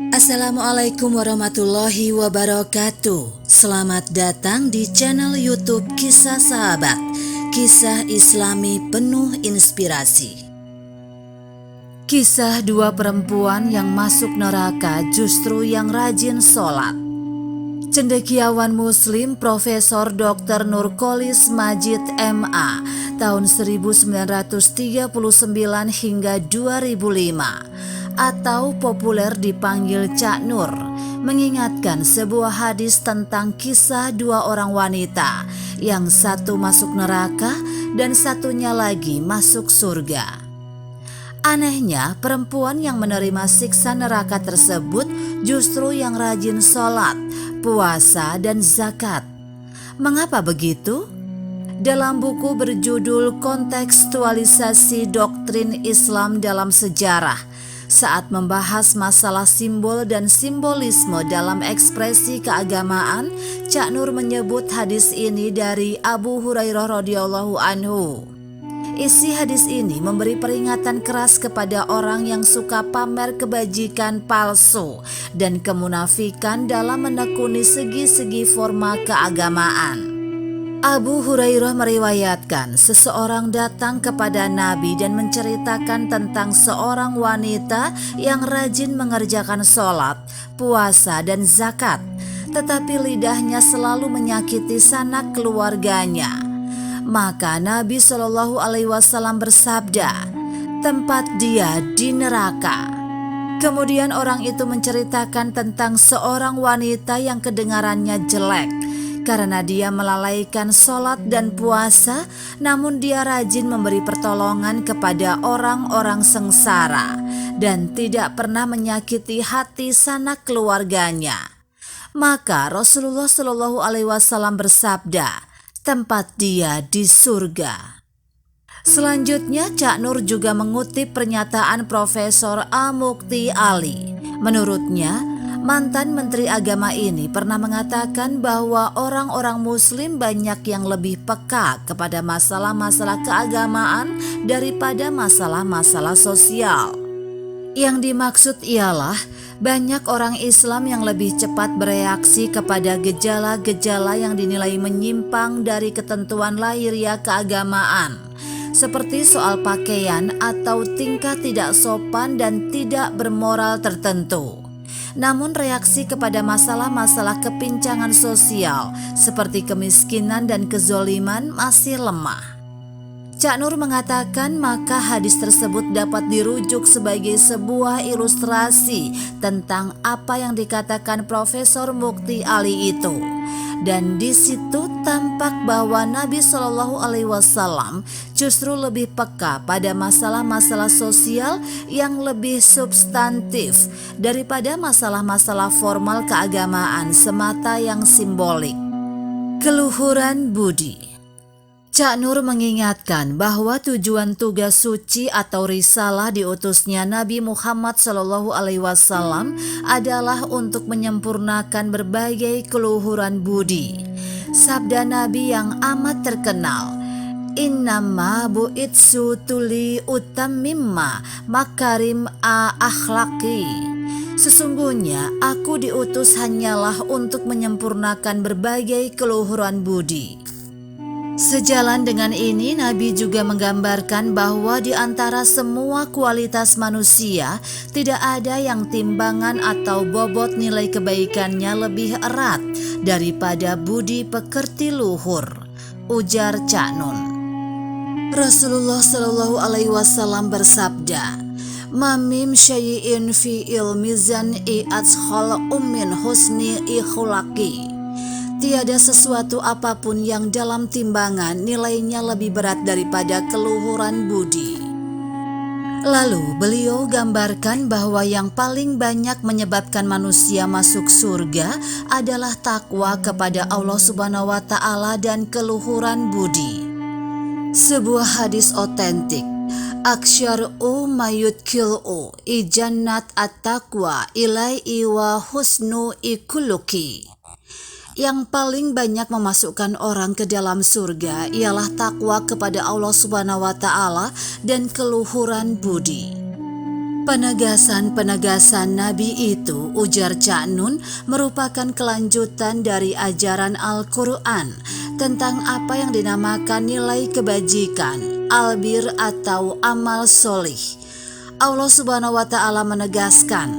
Assalamualaikum warahmatullahi wabarakatuh. Selamat datang di channel YouTube Kisah Sahabat, kisah Islami penuh inspirasi. Kisah dua perempuan yang masuk neraka justru yang rajin sholat. Cendekiawan Muslim Profesor Dr. Nurkolis Majid MA tahun 1939 hingga 2005 atau populer dipanggil Cak Nur, mengingatkan sebuah hadis tentang kisah dua orang wanita yang satu masuk neraka dan satunya lagi masuk surga. Anehnya, perempuan yang menerima siksa neraka tersebut justru yang rajin sholat, puasa, dan zakat. Mengapa begitu? Dalam buku berjudul Kontekstualisasi Doktrin Islam dalam Sejarah, saat membahas masalah simbol dan simbolisme dalam ekspresi keagamaan, Cak Nur menyebut hadis ini dari Abu Hurairah radhiyallahu anhu. Isi hadis ini memberi peringatan keras kepada orang yang suka pamer kebajikan palsu dan kemunafikan dalam menekuni segi-segi forma keagamaan. Abu Hurairah meriwayatkan seseorang datang kepada Nabi dan menceritakan tentang seorang wanita yang rajin mengerjakan sholat, puasa, dan zakat, tetapi lidahnya selalu menyakiti sanak keluarganya. Maka Nabi SAW bersabda, "Tempat dia di neraka." Kemudian orang itu menceritakan tentang seorang wanita yang kedengarannya jelek karena dia melalaikan sholat dan puasa, namun dia rajin memberi pertolongan kepada orang-orang sengsara dan tidak pernah menyakiti hati sanak keluarganya. Maka Rasulullah SAW bersabda, "Tempat dia di surga." Selanjutnya, Cak Nur juga mengutip pernyataan Profesor A. Mukti Ali. Menurutnya, mantan Menteri Agama ini pernah mengatakan bahwa orang-orang Muslim banyak yang lebih peka kepada masalah-masalah keagamaan daripada masalah-masalah sosial. Yang dimaksud ialah banyak orang Islam yang lebih cepat bereaksi kepada gejala-gejala yang dinilai menyimpang dari ketentuan lahiriah keagamaan, seperti soal pakaian atau tingkah tidak sopan dan tidak bermoral tertentu. Namun reaksi kepada masalah-masalah kepincangan sosial seperti kemiskinan dan kezoliman masih lemah. Cak Nur mengatakan maka hadis tersebut dapat dirujuk sebagai sebuah ilustrasi tentang apa yang dikatakan Profesor Mukti Ali itu. Dan di situ tampak bahwa Nabi SAW justru lebih peka pada masalah-masalah sosial yang lebih substantif daripada masalah-masalah formal keagamaan semata yang simbolik. Keluhuran budi. Cak Nur mengingatkan bahwa tujuan tugas suci atau risalah diutusnya Nabi Muhammad SAW adalah untuk menyempurnakan berbagai keluhuran budi. Sabda Nabi yang amat terkenal, "Innama bu'itsu tuli utammimma makarim akhlaqi." Sesungguhnya aku diutus hanyalah untuk menyempurnakan berbagai keluhuran budi. Sejalan dengan ini, Nabi juga menggambarkan bahwa di antara semua kualitas manusia, tidak ada yang timbangan atau bobot nilai kebaikannya lebih erat daripada budi pekerti luhur, ujar Cak Nur. Rasulullah SAW bersabda, "Mamim syai'in fi ilmizan i'atshal ummin husni ikhulaki." Tiada sesuatu apapun yang dalam timbangan nilainya lebih berat daripada keluhuran budi. Lalu beliau gambarkan bahwa yang paling banyak menyebabkan manusia masuk surga adalah takwa kepada Allah Subhanahu wa Ta'ala dan keluhuran budi. Sebuah hadis otentik, "Aksyar'u mayudkil'u ijannat at-taqwa ilai'i wa husnu ikuluki." Yang paling banyak memasukkan orang ke dalam surga ialah takwa kepada Allah Subhanahu wa Ta'ala dan keluhuran budi. Penegasan-penegasan Nabi itu, ujar Cak Nun, merupakan kelanjutan dari ajaran Al-Quran tentang apa yang dinamakan nilai kebajikan, albir atau amal solih. Allah Subhanahu wa Ta'ala menegaskan,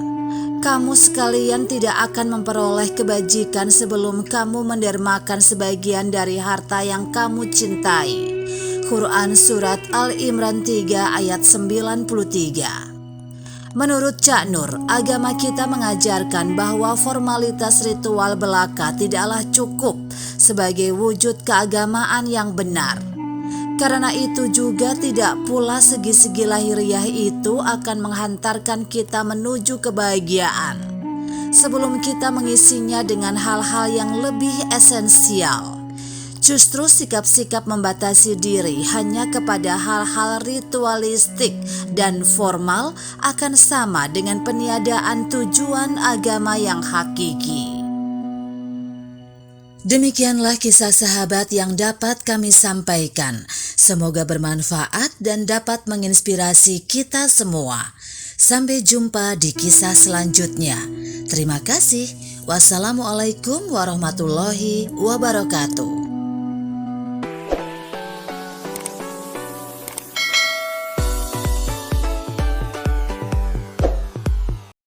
kamu sekalian tidak akan memperoleh kebajikan sebelum kamu mendermakan sebagian dari harta yang kamu cintai. Quran Surat Al-Imran 3 ayat 93. Menurut Cak Nur, agama kita mengajarkan bahwa formalitas ritual belaka tidaklah cukup sebagai wujud keagamaan yang benar. Karena itu juga tidak pula segi-segi lahiriah itu akan menghantarkan kita menuju kebahagiaan, sebelum kita mengisinya dengan hal-hal yang lebih esensial. Justru sikap-sikap membatasi diri hanya kepada hal-hal ritualistik dan formal akan sama dengan peniadaan tujuan agama yang hakiki. Demikianlah kisah sahabat yang dapat kami sampaikan. Semoga bermanfaat dan dapat menginspirasi kita semua. Sampai jumpa di kisah selanjutnya. Terima kasih. Wassalamualaikum warahmatullahi wabarakatuh.